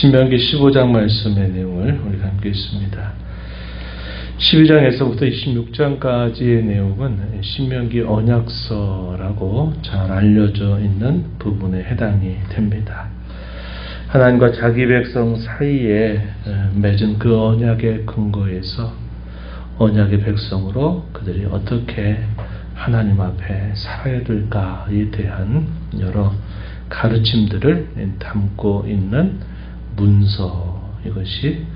신명기 15장 말씀의 내용을 우리가 함께 있습니다. 12장에서부터 26장까지의 내용은 신명기 언약서라고 잘 알려져 있는 부분에 해당이 됩니다. 하나님과 자기 백성 사이에 맺은 그 언약의 근거에서 언약의 백성으로 그들이 어떻게 하나님 앞에 살아야 될까에 대한 여러 가르침들을 담고 있는 문서, 이것이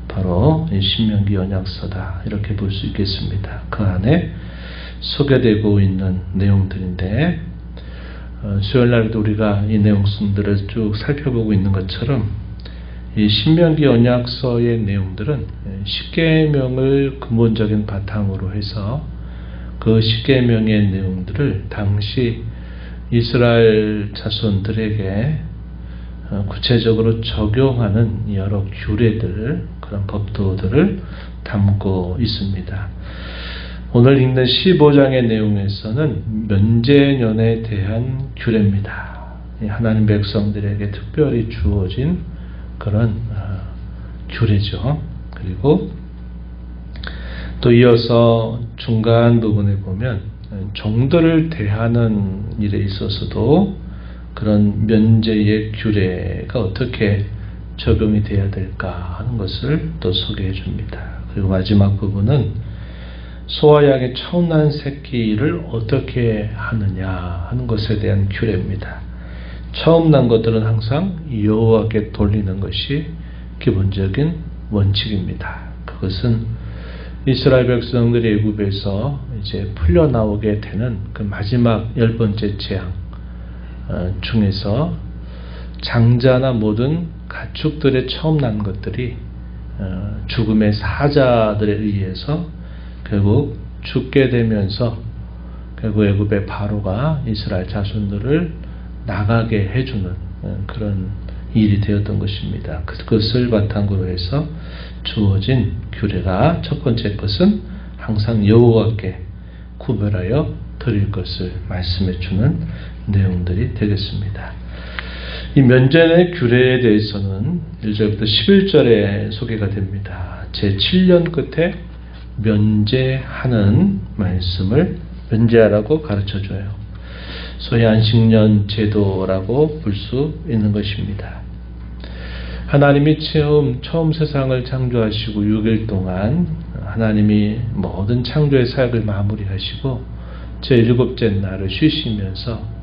바로 신명기 언약서다, 이렇게 볼 수 있겠습니다. 그 안에 소개되고 있는 내용들인데, 수요일날도 우리가 이 내용들을 쭉 살펴보고 있는 것처럼 이 신명기 언약서의 내용들은 십계명을 근본적인 바탕으로 해서 그 십계명의 내용들을 당시 이스라엘 자손들에게 구체적으로 적용하는 여러 규례들, 그런 법도들을 담고 있습니다. 오늘 읽는 15장의 내용에서는 면제년에 대한 규례입니다. 하나님 백성들에게 특별히 주어진 그런 규례죠. 그리고 또 이어서 중간 부분에 보면 종들을 대하는 일에 있어서도 그런 면제의 규례가 어떻게 적용이 되어야 될까 하는 것을 또 소개해 줍니다. 그리고 마지막 부분은 소와 양의 처음 난 새끼를 어떻게 하느냐 하는 것에 대한 규례입니다. 처음 난 것들은 항상 여호와께 돌리는 것이 기본적인 원칙입니다. 그것은 이스라엘 백성들이 애굽에서 이제 풀려나오게 되는 그 마지막 10번째 재앙 중에서 장자나 모든 가축들의 처음 난 것들이 죽음의 사자들에 의해서 결국 죽게 되면서 결국 애굽의 바로가 이스라엘 자손들을 나가게 해주는 그런 일이 되었던 것입니다. 그것을 바탕으로 해서 주어진 규례가, 첫 번째 것은 항상 여호와께 구별하여 드릴 것을 말씀해 주는 내용들이 되겠습니다. 이 면제의 규례에 대해서는 1절부터 11절에 소개가 됩니다. 제7년 끝에 면제하는 말씀을 면제하라고 가르쳐줘요. 소위 안식년 제도라고 볼 수 있는 것입니다. 하나님이 처음 세상을 창조하시고 6일 동안 하나님이 모든 창조의 사역을 마무리하시고 제7째 날을 쉬시면서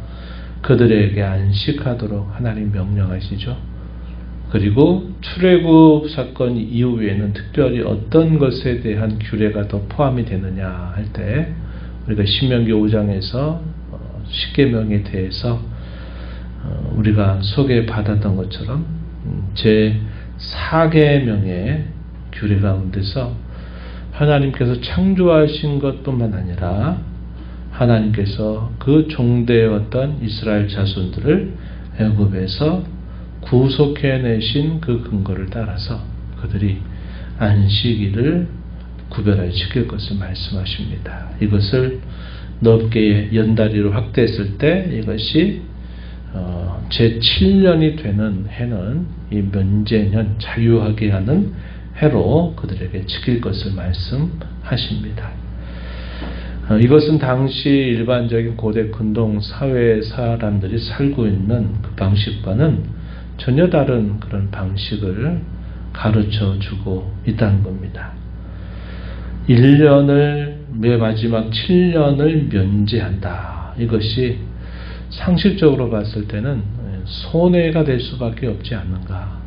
그들에게 안식하도록 하나님 명령하시죠. 그리고 출애굽 사건 이후에는 특별히 어떤 것에 대한 규례가 더 포함이 되느냐 할 때 우리가 신명기 5장에서 십계명에 대해서 우리가 소개받았던 것처럼 제4계명의 규례 가운데서 하나님께서 창조하신 것뿐만 아니라 하나님께서 그 종되었던 이스라엘 자손들을 애굽에서 구속해내신 그 근거를 따라서 그들이 안식일을 구별하여 지킬 것을 말씀하십니다. 이것을 넓게 연다리로 확대했을 때 이것이 제7년이 되는 해는 이 면제년, 자유하게 하는 해로 그들에게 지킬 것을 말씀하십니다. 이것은 당시 일반적인 고대 근동 사회 사람들이 살고 있는 그 방식과는 전혀 다른 그런 방식을 가르쳐 주고 있다는 겁니다. 1년을 매 마지막 7년을 면제한다. 이것이 상식적으로 봤을 때는 손해가 될 수밖에 없지 않는가.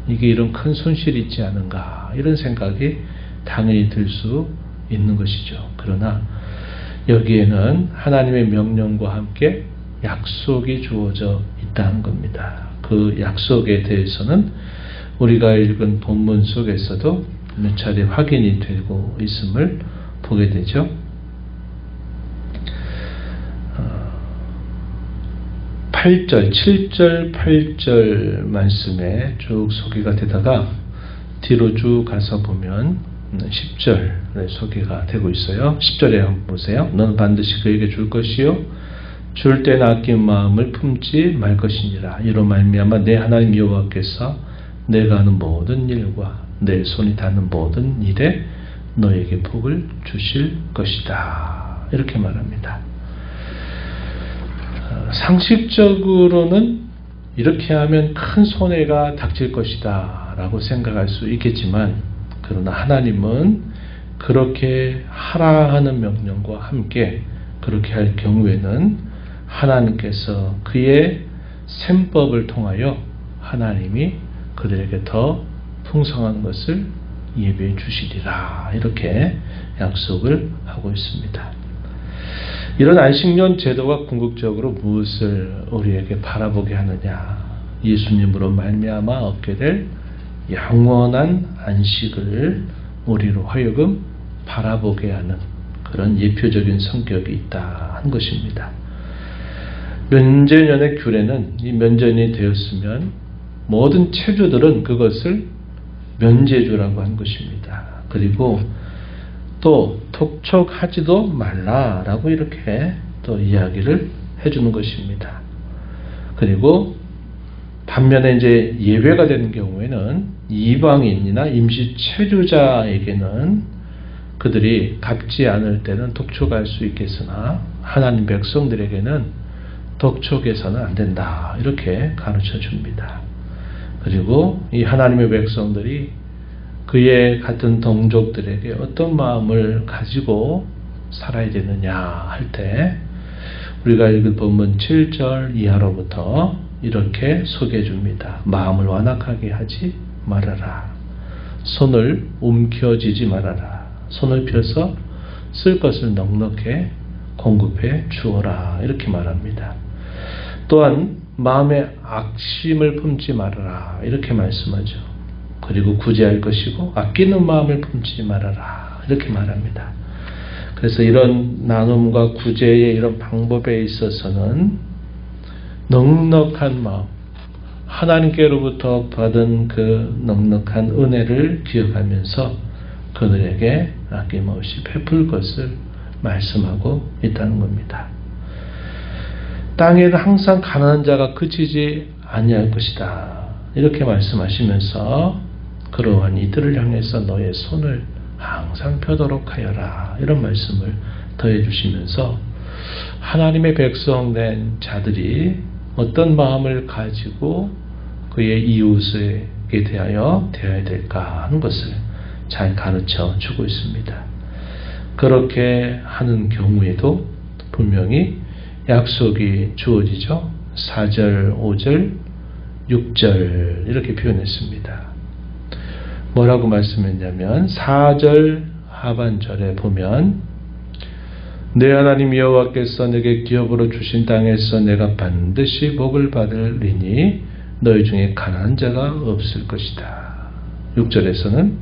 이게 이런 큰 손실이 있지 않은가. 이런 생각이 당연히 들 수 있는 것이죠. 그러나 여기에는 하나님의 명령과 함께 약속이 주어져 있다는 겁니다. 그 약속에 대해서는 우리가 읽은 본문 속에서도 몇 차례 확인이 되고 있음을 보게 되죠. 7절, 8절 말씀에 쭉 소개가 되다가 뒤로 쭉 가서 보면 10절에 소개가 되고 있어요. 10절에 한번 보세요. 너는 반드시 그에게 줄 것이요 줄 때는 아낀 마음을 품지 말 것이니라. 이로 말미암아 내 하나님 여호와께서 내가 하는 모든 일과 내 손이 닿는 모든 일에 너에게 복을 주실 것이다. 이렇게 말합니다. 상식적으로는 이렇게 하면 큰 손해가 닥칠 것이다 라고 생각할 수 있겠지만, 그러나 하나님은 그렇게 하라 하는 명령과 함께 그렇게 할 경우에는 하나님께서 그의 셈법을 통하여 하나님이 그들에게 더 풍성한 것을 예비해 주시리라, 이렇게 약속을 하고 있습니다. 이런 안식년 제도가 궁극적으로 무엇을 우리에게 바라보게 하느냐, 예수님으로 말미암아 얻게 될 영원한 안식을 우리로 하여금 바라보게 하는 그런 예표적인 성격이 있다 한 것입니다. 면제년의 규례는 이 면제년이 되었으면 모든 체주들은 그것을 면제주라고 한 것입니다. 그리고 또 독촉하지도 말라라고 이렇게 또 이야기를 해주는 것입니다. 그리고 반면에 이제 예외가 되는 경우에는 이방인이나 임시 체류자에게는 그들이 갚지 않을 때는 독촉할 수 있겠으나 하나님 백성들에게는 독촉해서는 안 된다, 이렇게 가르쳐 줍니다. 그리고 이 하나님의 백성들이 그의 같은 동족들에게 어떤 마음을 가지고 살아야 되느냐 할 때 우리가 읽은 본문 7절 이하로부터 이렇게 소개해 줍니다. 마음을 완악하게 하지 말아라. 손을 움켜쥐지 말아라. 손을 펴서 쓸 것을 넉넉히 공급해 주어라, 이렇게 말합니다. 또한 마음에 악심을 품지 말아라, 이렇게 말씀하죠. 그리고 구제할 것이고 아끼는 마음을 품지 말아라, 이렇게 말합니다. 그래서 이런 나눔과 구제의 이런 방법에 있어서는 넉넉한 마음, 하나님께로부터 받은 그 넉넉한 은혜를 기억하면서 그들에게 아낌없이 베풀 것을 말씀하고 있다는 겁니다. 땅에는 항상 가난한 자가 그치지 아니할 것이다, 이렇게 말씀하시면서 그러한 이들을 향해서 너의 손을 항상 펴도록 하여라, 이런 말씀을 더해 주시면서 하나님의 백성 된 자들이 어떤 마음을 가지고 그의 이웃에게 대하여 대해야 될까 하는 것을 잘 가르쳐 주고 있습니다. 그렇게 하는 경우에도 분명히 약속이 주어지죠. 4절, 5절, 6절 이렇게 표현했습니다. 뭐라고 말씀했냐면 4절 하반절에 보면 내 하나님 여호와께서 내게 기업으로 주신 땅에서 내가 반드시 복을 받으리니 너희 중에 가난한 자가 없을 것이다. 6절에서는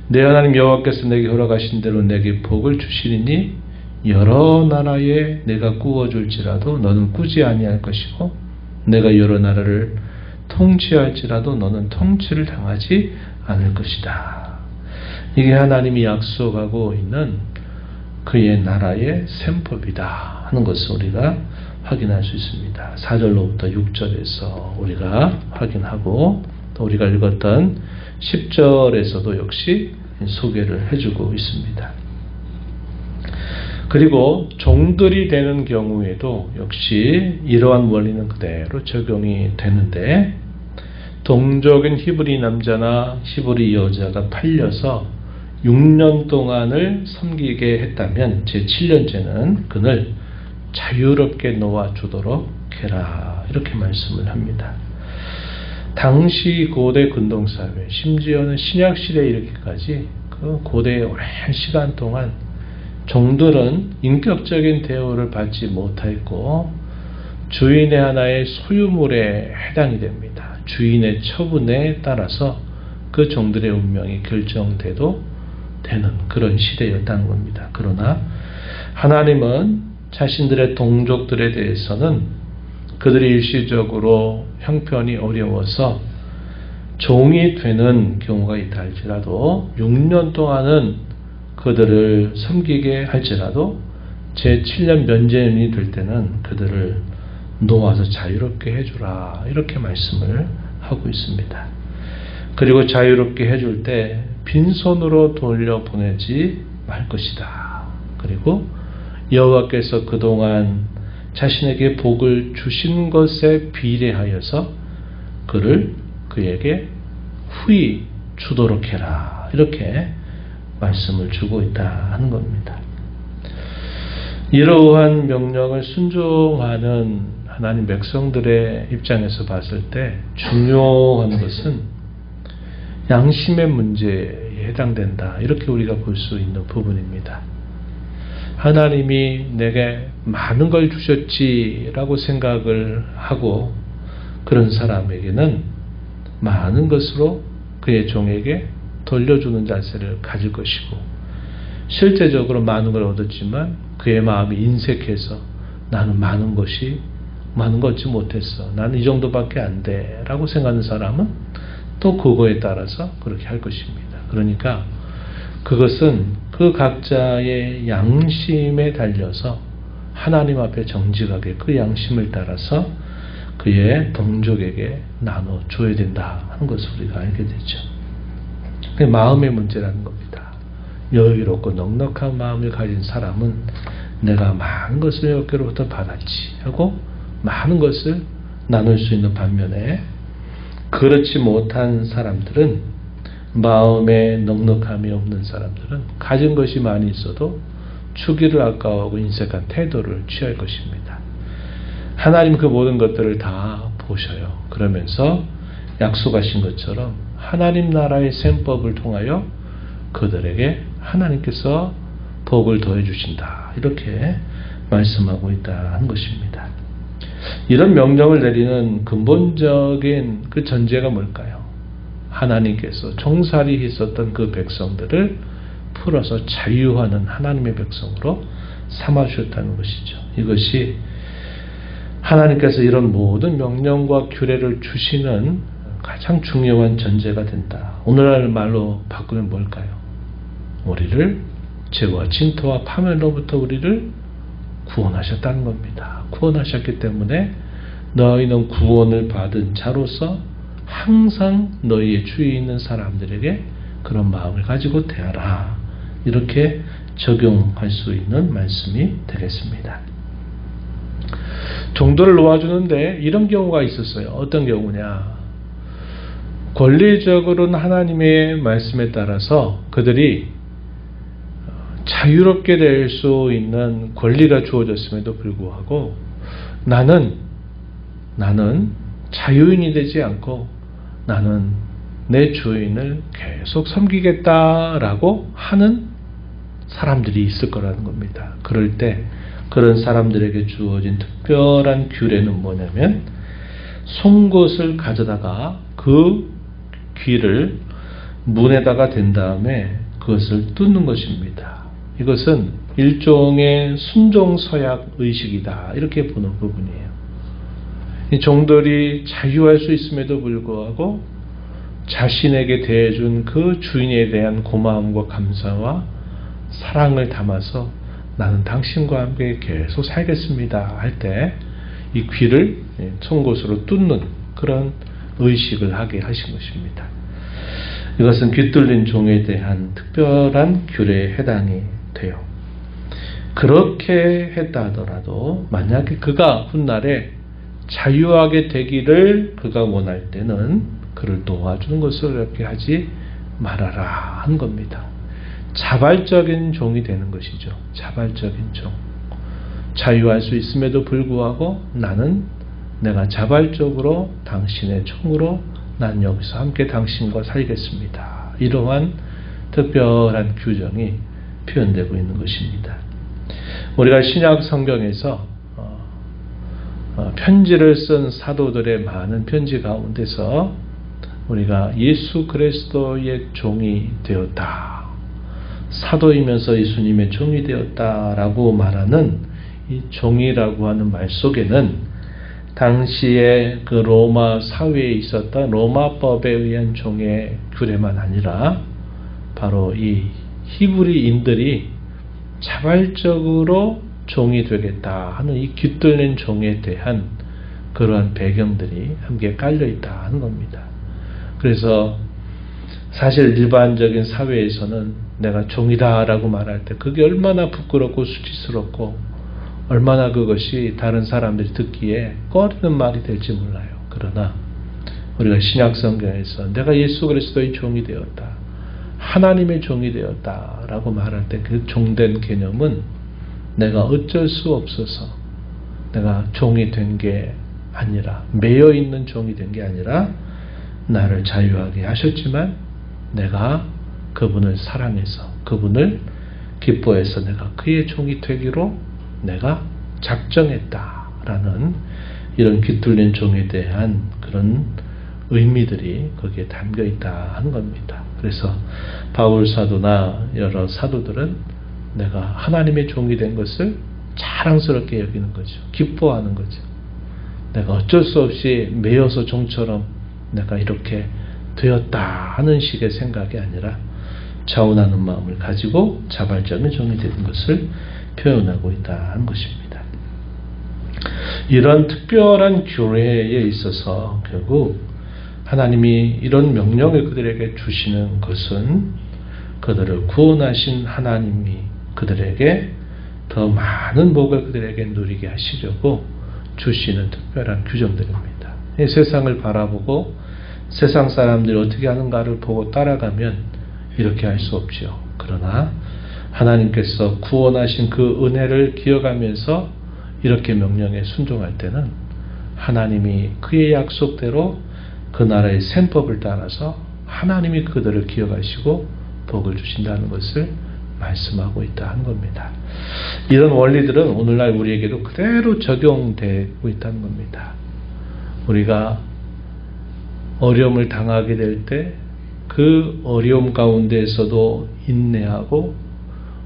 내 하나님 여호와께서 내게 허락하신 대로 내게 복을 주시리니 여러 나라에 내가 구워줄지라도 너는 꾸지 아니할 것이고 내가 여러 나라를 통치할지라도 너는 통치를 당하지 않을 것이다. 이게 하나님이 약속하고 있는 그의 나라의 셈법이다 하는 것을 우리가 확인할 수 있습니다. 4절로부터 6절에서 우리가 확인하고 또 우리가 읽었던 10절에서도 역시 소개를 해주고 있습니다. 그리고 종들이 되는 경우에도 역시 이러한 원리는 그대로 적용이 되는데 동족인 히브리 남자나 히브리 여자가 팔려서 6년 동안을 섬기게 했다면 제7년째는 그를 자유롭게 놓아주도록 해라, 이렇게 말씀을 합니다. 당시 고대 근동사회, 심지어는 신약시대에 이르기까지 그 고대의 오랜 시간 동안 종들은 인격적인 대우를 받지 못했고 주인의 하나의 소유물에 해당이 됩니다. 주인의 처분에 따라서 그 종들의 운명이 결정돼도 되는 그런 시대였다는 겁니다. 그러나 하나님은 자신들의 동족들에 대해서는 그들이 일시적으로 형편이 어려워서 종이 되는 경우가 있다 할지라도 6년 동안은 그들을 섬기게 할지라도 제7년 면제년이 될 때는 그들을 놓아서 자유롭게 해주라, 이렇게 말씀을 하고 있습니다. 그리고 자유롭게 해줄 때 빈손으로 돌려보내지 말 것이다. 그리고 여호와께서 그동안 자신에게 복을 주신 것에 비례하여서 그에게 후히 주도록 해라. 이렇게 말씀을 주고 있다 하는 겁니다. 이러한 명령을 순종하는 하나님 백성들의 입장에서 봤을 때 중요한 것은 양심의 문제에 해당된다. 이렇게 우리가 볼 수 있는 부분입니다. 하나님이 내게 많은 걸 주셨지라고 생각을 하고 그런 사람에게는 많은 것으로 그의 종에게 돌려주는 자세를 가질 것이고, 실제적으로 많은 걸 얻었지만 그의 마음이 인색해서 나는 많은 거 얻지 못했어, 나는 이 정도밖에 안 돼 라고 생각하는 사람은 또 그거에 따라서 그렇게 할 것입니다. 그러니까 그것은 그 각자의 양심에 달려서 하나님 앞에 정직하게 그 양심을 따라서 그의 동족에게 나눠줘야 된다 하는 것을 우리가 알게 되죠. 그게 마음의 문제라는 겁니다. 여유롭고 넉넉한 마음을 가진 사람은 내가 많은 것을 여호와께로부터 받았지 하고 많은 것을 나눌 수 있는 반면에, 그렇지 못한 사람들은, 마음에 넉넉함이 없는 사람들은 가진 것이 많이 있어도 주기를 아까워하고 인색한 태도를 취할 것입니다. 하나님 그 모든 것들을 다 보셔요. 그러면서 약속하신 것처럼 하나님 나라의 셈법을 통하여 그들에게 하나님께서 복을 더해 주신다. 이렇게 말씀하고 있다는 것입니다. 이런 명령을 내리는 근본적인 그 전제가 뭘까요? 하나님께서 종살이 있었던 그 백성들을 풀어서 자유하는 하나님의 백성으로 삼아주셨다는 것이죠. 이것이 하나님께서 이런 모든 명령과 규례를 주시는 가장 중요한 전제가 된다. 오늘날 말로 바꾸면 뭘까요? 우리를 죄와 진토와 파멸로부터 우리를 구원하셨다는 겁니다. 구원하셨기 때문에 너희는 구원을 받은 자로서 항상 너희의 주위에 있는 사람들에게 그런 마음을 가지고 대하라. 이렇게 적용할 수 있는 말씀이 되겠습니다. 종도를 놓아주는데 이런 경우가 있었어요. 어떤 경우냐? 권리적으로는 하나님의 말씀에 따라서 그들이 자유롭게 될 수 있는 권리가 주어졌음에도 불구하고 나는 자유인이 되지 않고 나는 내 주인을 계속 섬기겠다라고 하는 사람들이 있을 거라는 겁니다. 그럴 때 그런 사람들에게 주어진 특별한 규례는 뭐냐면, 송곳을 가져다가 그 귀를 문에다가 댄 다음에 그것을 뚫는 것입니다. 이것은 일종의 순종서약 의식이다. 이렇게 보는 부분이에요. 이 종들이 자유할 수 있음에도 불구하고 자신에게 대해준 그 주인에 대한 고마움과 감사와 사랑을 담아서 나는 당신과 함께 계속 살겠습니다 할 때 이 귀를 송곳으로 뚫는 그런 의식을 하게 하신 것입니다. 이것은 귀 뚫린 종에 대한 특별한 규례에 해당이 돼요. 그렇게 했다 하더라도 만약에 그가 훗날에 자유하게 되기를 그가 원할 때는 그를 도와주는 것을 이렇게 하지 말아라 한 겁니다. 자발적인 종이 되는 것이죠. 자발적인 종. 자유할 수 있음에도 불구하고 나는 내가 자발적으로 당신의 종으로 난 여기서 함께 당신과 살겠습니다. 이러한 특별한 규정이 표현되고 있는 것입니다. 우리가 신약 성경에서 편지를 쓴 사도들의 많은 편지 가운데서 우리가 예수 그리스도의 종이 되었다, 사도이면서 예수님의 종이 되었다라고 말하는 이 종이라고 하는 말 속에는 당시에 그 로마 사회에 있었던 로마법에 의한 종의 규례만 아니라 바로 이 히브리인들이 자발적으로 종이 되겠다 하는 이 깃들린 종에 대한 그러한 배경들이 함께 깔려 있다 하는 겁니다. 그래서 사실 일반적인 사회에서는 내가 종이다라고 말할 때 그게 얼마나 부끄럽고 수치스럽고 얼마나 그것이 다른 사람들이 듣기에 꺼리는 말이 될지 몰라요. 그러나 우리가 신약 성경에서 내가 예수 그리스도의 종이 되었다, 하나님의 종이 되었다라고 말할 때 그 종된 개념은 내가 어쩔 수 없어서 내가 종이 된 게 아니라, 매여 있는 종이 된 게 아니라 나를 자유하게 하셨지만 내가 그분을 사랑해서 그분을 기뻐해서 내가 그의 종이 되기로 내가 작정했다라는 이런 깃들린 종에 대한 그런 의미들이 거기에 담겨 있다 하는 겁니다. 그래서 바울 사도나 여러 사도들은 내가 하나님의 종이 된 것을 자랑스럽게 여기는 거죠. 기뻐하는 거죠. 내가 어쩔 수 없이 매여서 종처럼 내가 이렇게 되었다 하는 식의 생각이 아니라 자원하는 마음을 가지고 자발적인 종이 되는 것을 표현하고 있다 하는 것입니다. 이런 특별한 교회에 있어서 결국 하나님이 이런 명령을 그들에게 주시는 것은 그들을 구원하신 하나님이 그들에게 더 많은 복을 그들에게 누리게 하시려고 주시는 특별한 규정들입니다. 이 세상을 바라보고 세상 사람들이 어떻게 하는가를 보고 따라가면 이렇게 할 수 없죠. 그러나 하나님께서 구원하신 그 은혜를 기억하면서 이렇게 명령에 순종할 때는 하나님이 그의 약속대로 그 나라의 셈법을 따라서 하나님이 그들을 기억하시고 복을 주신다는 것을 말씀하고 있다 하는 겁니다. 이런 원리들은 오늘날 우리에게도 그대로 적용되고 있다는 겁니다. 우리가 어려움을 당하게 될 때 그 어려움 가운데에서도 인내하고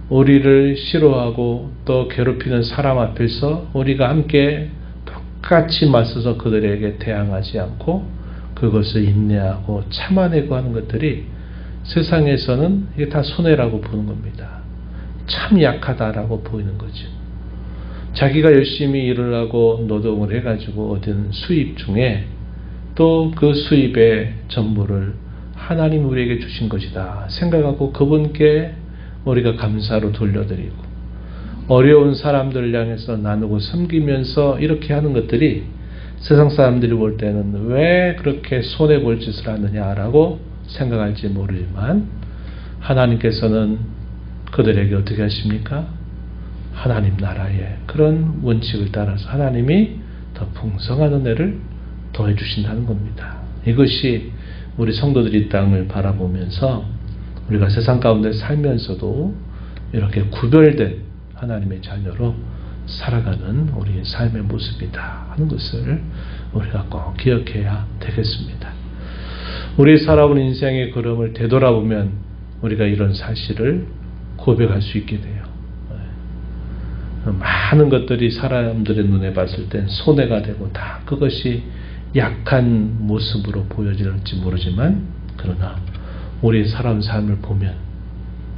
우리를 싫어하고 또 괴롭히는 사람 앞에서 우리가 함께 똑같이 맞서서 그들에게 대항하지 않고 그것을 인내하고 참아내고 하는 것들이 세상에서는 이게 다 손해라고 보는 겁니다. 참 약하다라고 보이는 거죠. 자기가 열심히 일을 하고 노동을 해가지고 얻은 수입 중에 또 그 수입의 전부를 하나님 우리에게 주신 것이다 생각하고 그분께 우리가 감사로 돌려드리고 어려운 사람들을 향해서 나누고 섬기면서 이렇게 하는 것들이 세상 사람들이 볼 때는 왜 그렇게 손해볼 짓을 하느냐라고 생각할지 모르지만 하나님께서는 그들에게 어떻게 하십니까? 하나님 나라의 그런 원칙을 따라서 하나님이 더 풍성한 은혜를 더해 주신다는 겁니다. 이것이 우리 성도들이 이 땅을 바라보면서 우리가 세상 가운데 살면서도 이렇게 구별된 하나님의 자녀로 살아가는 우리의 삶의 모습이다 하는 것을 우리가 꼭 기억해야 되겠습니다. 우리 살아온 인생의 걸음을 되돌아보면 우리가 이런 사실을 고백할 수 있게 돼요. 많은 것들이 사람들의 눈에 봤을 땐 손해가 되고 다 그것이 약한 모습으로 보여질지 모르지만 그러나 우리 살아온 삶을 보면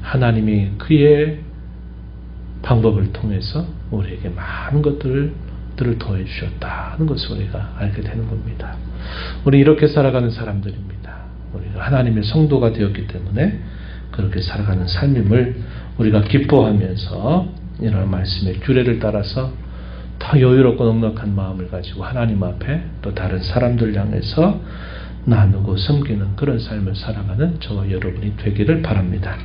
하나님이 그의 방법을 통해서 우리에게 많은 것들을 더해 주셨다 하는 것을 우리가 알게 되는 겁니다. 우리 이렇게 살아가는 사람들입니다. 우리가 하나님의 성도가 되었기 때문에 그렇게 살아가는 삶임을 우리가 기뻐하면서 이런 말씀의 규례를 따라서 더 여유롭고 넉넉한 마음을 가지고 하나님 앞에 또 다른 사람들 향해서 나누고 섬기는 그런 삶을 살아가는 저와 여러분이 되기를 바랍니다.